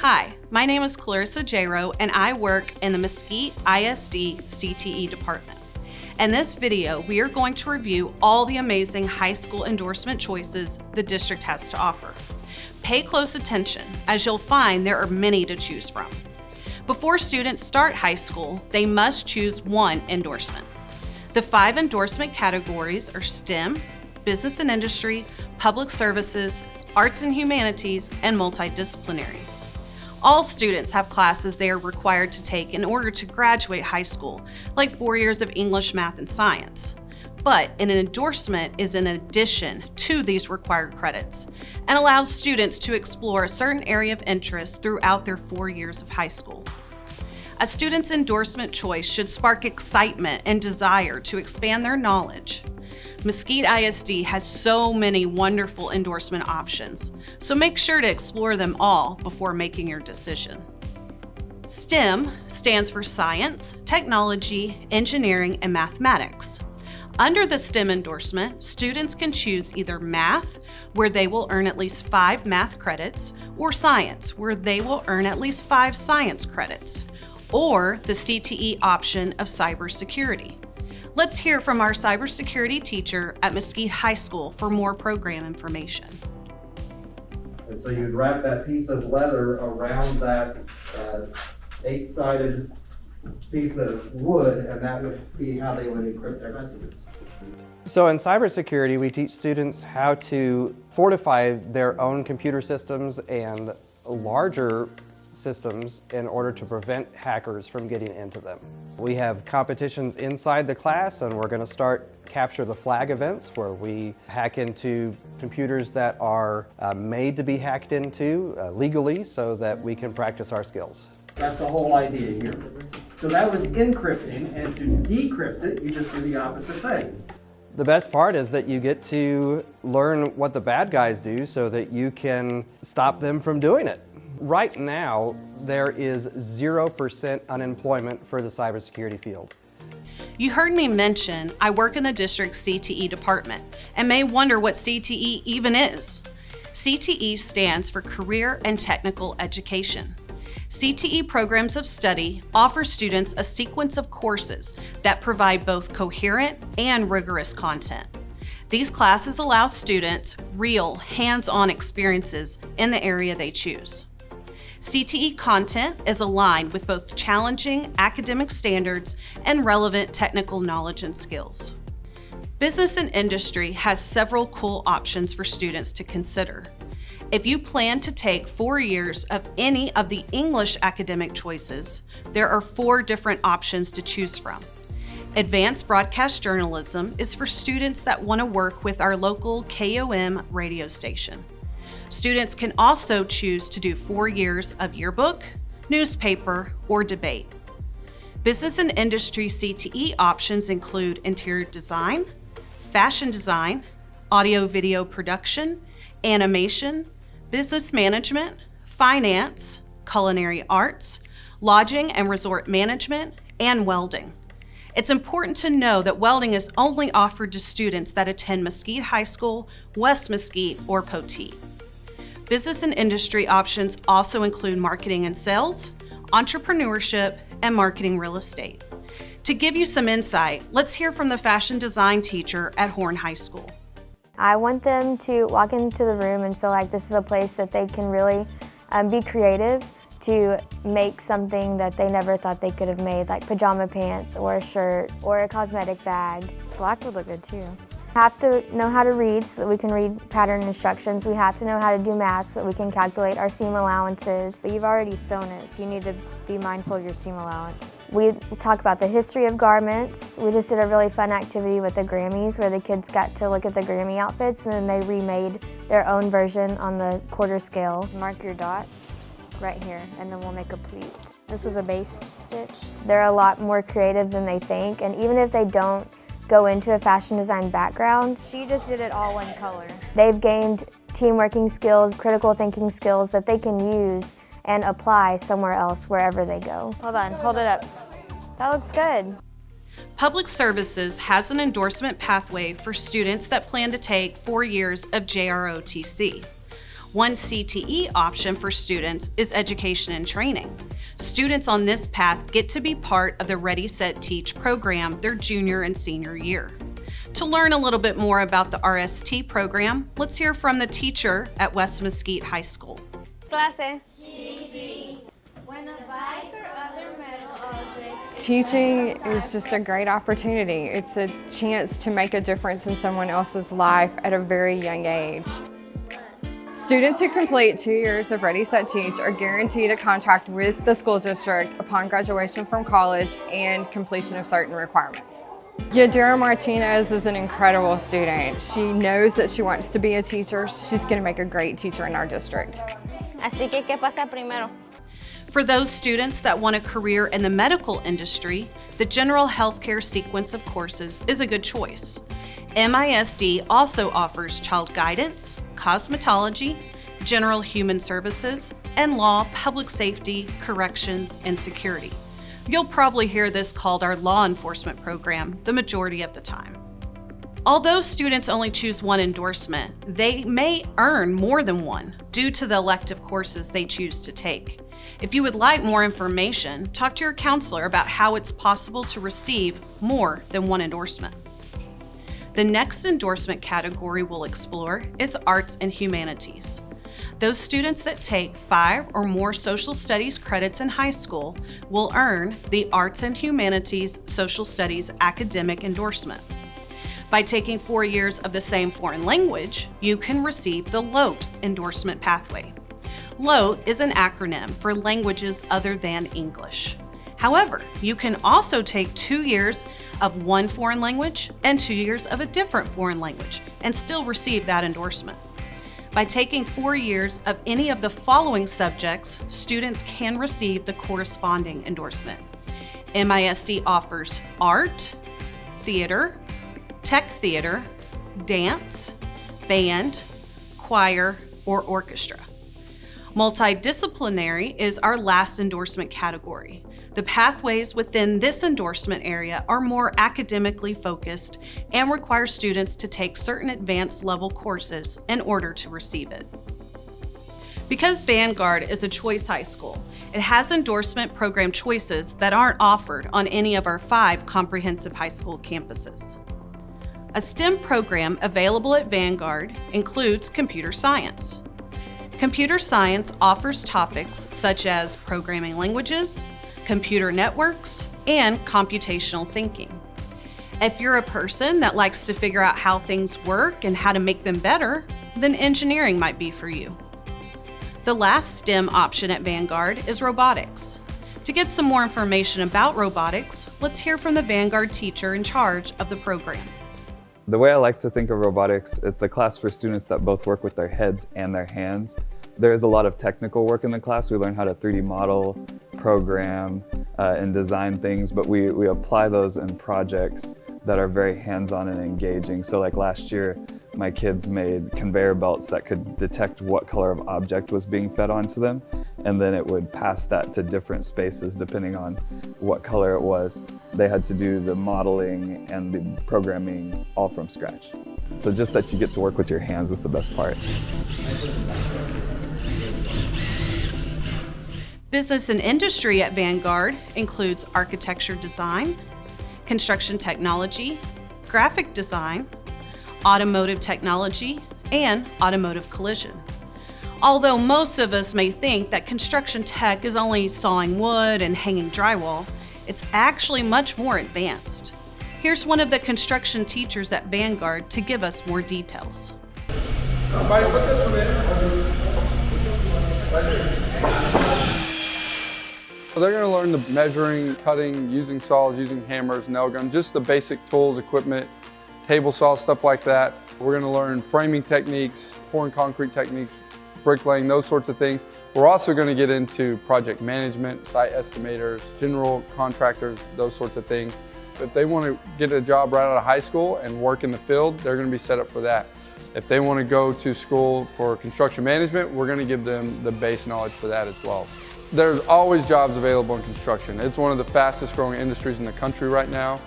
Hi, my name is Clarissa Jaro and I work in the Mesquite ISD CTE department. In this video, we are going to review all the amazing high school endorsement choices the district has to offer. Pay close attention, as you'll find there are many to choose from. Before students start high school, they must choose one endorsement. The 5 endorsement categories are STEM, Business and Industry, Public Services, Arts and Humanities, and Multidisciplinary. All students have classes they are required to take in order to graduate high school, like 4 years of English, math, and science. But an endorsement is in addition to these required credits and allows students to explore a certain area of interest throughout their 4 years of high school. A student's endorsement choice should spark excitement and desire to expand their knowledge. Mesquite ISD has so many wonderful endorsement options, so make sure to explore them all before making your decision. STEM stands for Science, Technology, Engineering, and Mathematics. Under the STEM endorsement, students can choose either math, where they will earn at least 5 math credits, or science, where they will earn at least 5 science credits, or the CTE option of cybersecurity. Let's hear from our cybersecurity teacher at Mesquite High School for more program information. And so you'd wrap that piece of leather around that 8-sided piece of wood, and that would be how they would encrypt their messages. So in cybersecurity, we teach students how to fortify their own computer systems and larger systems in order to prevent hackers from getting into them. We have competitions inside the class, and we're going to start Capture the Flag events where we hack into computers that are made to be hacked into legally so that we can practice our skills. That's the whole idea here. So that was encrypting, and to decrypt it, you just do the opposite thing. The best part is that you get to learn what the bad guys do so that you can stop them from doing it. Right now, there is 0% unemployment for the cybersecurity field. You heard me mention I work in the district's CTE department and may wonder what CTE even is. CTE stands for Career and Technical Education. CTE programs of study offer students a sequence of courses that provide both coherent and rigorous content. These classes allow students real, hands-on experiences in the area they choose. CTE content is aligned with both challenging academic standards and relevant technical knowledge and skills. Business and Industry has several cool options for students to consider. If you plan to take 4 years of any of the English academic choices, there are 4 different options to choose from. Advanced Broadcast Journalism is for students that want to work with our local KOM radio station. Students can also choose to do 4 years of yearbook, newspaper, or debate. Business and Industry CTE options include interior design, fashion design, audio-video production, animation, business management, finance, culinary arts, lodging and resort management, and welding. It's important to know that welding is only offered to students that attend Mesquite High School, West Mesquite, or Poteet. Business and Industry options also include marketing and sales, entrepreneurship, and marketing real estate. To give you some insight, let's hear from the fashion design teacher at Horn High School. I want them to walk into the room and feel like this is a place that they can really be creative to make something that they never thought they could have made, like pajama pants or a shirt or a cosmetic bag. Black would look good too. We have to know how to read so that we can read pattern instructions. We have to know how to do math so that we can calculate our seam allowances. But you've already sewn it, so you need to be mindful of your seam allowance. We talk about the history of garments. We just did a really fun activity with the Grammys where the kids got to look at the Grammy outfits and then they remade their own version on the quarter scale. Mark your dots right here, and then we'll make a pleat. This was a based stitch. They're a lot more creative than they think, and even if they don't go into a fashion design background, She just did it all one color. they've gained team working skills, critical thinking skills that they can use and apply somewhere else wherever they go. Hold on, hold it up. That looks good. Public Services has an endorsement pathway for students that plan to take 4 years of JROTC. One CTE option for students is education and training. Students on this path get to be part of the Ready, Set, Teach program their junior and senior year. To learn a little bit more about the RST program, let's hear from the teacher at West Mesquite High School. Clase. Teaching is just a great opportunity. It's a chance to make a difference in someone else's life at a very young age. Students who complete 2 years of Ready, Set, Teach are guaranteed a contract with the school district upon graduation from college and completion of certain requirements. Yadira Martinez is an incredible student. She knows that she wants to be a teacher. She's going to make a great teacher in our district. Así que, ¿qué pasa primero? For those students that want a career in the medical industry, the general healthcare sequence of courses is a good choice. MISD also offers child guidance, cosmetology, general human services, and law, public safety, corrections, and security. You'll probably hear this called our law enforcement program the majority of the time. Although students only choose one endorsement, they may earn more than one due to the elective courses they choose to take. If you would like more information, talk to your counselor about how it's possible to receive more than one endorsement. The next endorsement category we'll explore is Arts and Humanities. Those students that take 5 or more social studies credits in high school will earn the Arts and Humanities Social Studies academic endorsement. By taking 4 years of the same foreign language, you can receive the LOTE endorsement pathway. LOTE is an acronym for Languages Other Than English. However, you can also take 2 years of one foreign language and 2 years of a different foreign language and still receive that endorsement. By taking 4 years of any of the following subjects, students can receive the corresponding endorsement. MISD offers art, theater, tech theater, dance, band, choir, or orchestra. Multidisciplinary is our last endorsement category. The pathways within this endorsement area are more academically focused and require students to take certain advanced level courses in order to receive it. Because Vanguard is a choice high school, it has endorsement program choices that aren't offered on any of our 5 comprehensive high school campuses. A STEM program available at Vanguard includes computer science. Computer science offers topics such as programming languages, computer networks, and computational thinking. If you're a person that likes to figure out how things work and how to make them better, then engineering might be for you. The last STEM option at Vanguard is robotics. To get some more information about robotics, let's hear from the Vanguard teacher in charge of the program. The way I like to think of robotics is the class for students that both work with their heads and their hands. There is a lot of technical work in the class. We learn how to 3D model, program, and design things, but we apply those in projects that are very hands-on and engaging. So like last year, my kids made conveyor belts that could detect what color of object was being fed onto them, and then it would pass that to different spaces depending on what color it was. They had to do the modeling and the programming all from scratch. So just that you get to work with your hands is the best part. Business and industry at Vanguard includes architecture design, construction technology, graphic design, automotive technology, and automotive collision. Although most of us may think that construction tech is only sawing wood and hanging drywall, it's actually much more advanced. Here's one of the construction teachers at Vanguard to give us more details. Somebody put this one in. Right here. So they're going to learn the measuring, cutting, using saws, using hammers, nail guns, just the basic tools, equipment, table saws, stuff like that. We're going to learn framing techniques, pouring concrete techniques, bricklaying, those sorts of things. We're also going to get into project management, site estimators, general contractors, those sorts of things. If they want to get a job right out of high school and work in the field, they're going to be set up for that. If they want to go to school for construction management, we're going to give them the base knowledge for that as well. There's always jobs available in construction. It's one of the fastest growing industries in the country right now.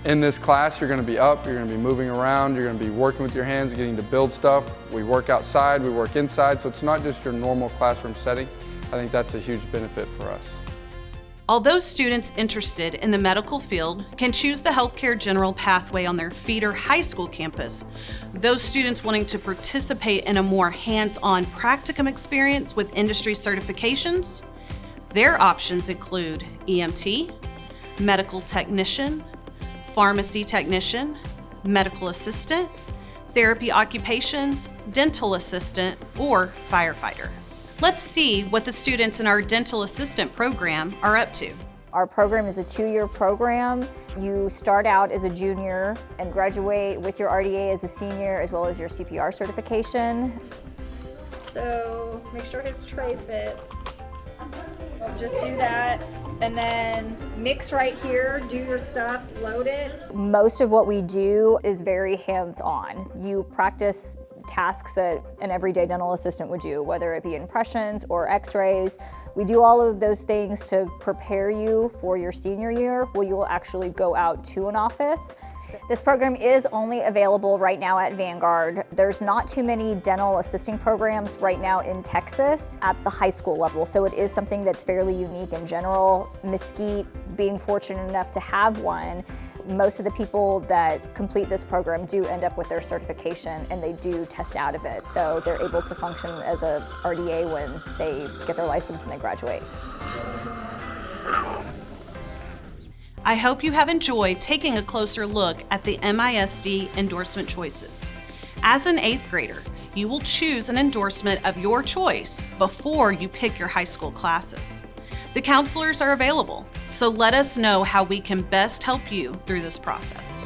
In this class, you're going to be up, you're going to be moving around, you're going to be working with your hands, getting to build stuff. We work outside, we work inside, so it's not just your normal classroom setting. I think that's a huge benefit for us. Although students interested in the medical field can choose the healthcare general pathway on their feeder high school campus, those students wanting to participate in a more hands-on practicum experience with industry certifications, their options include EMT, medical technician, pharmacy technician, medical assistant, therapy occupations, dental assistant, or firefighter. Let's see what the students in our dental assistant program are up to. Our program is a 2-year program. You start out as a junior and graduate with your RDA as a senior, as well as your CPR certification. So make sure his tray fits. Just do that. And then mix right here, do your stuff, load it. Most of what we do is very hands-on. You practice tasks that an everyday dental assistant would do, whether it be impressions or x-rays. We do all of those things to prepare you for your senior year, where you will actually go out to an office. This program is only available right now at Vanguard. There's not too many dental assisting programs right now in Texas at the high school level, so it is something that's fairly unique in general. Mesquite being fortunate enough to have one, most of the people that complete this program do end up with their certification, and they do test out of it. So they're able to function as a RDA when they get their license and they graduate. I hope you have enjoyed taking a closer look at the MISD endorsement choices. As an 8th grader, you will choose an endorsement of your choice before you pick your high school classes. The counselors are available, so let us know how we can best help you through this process.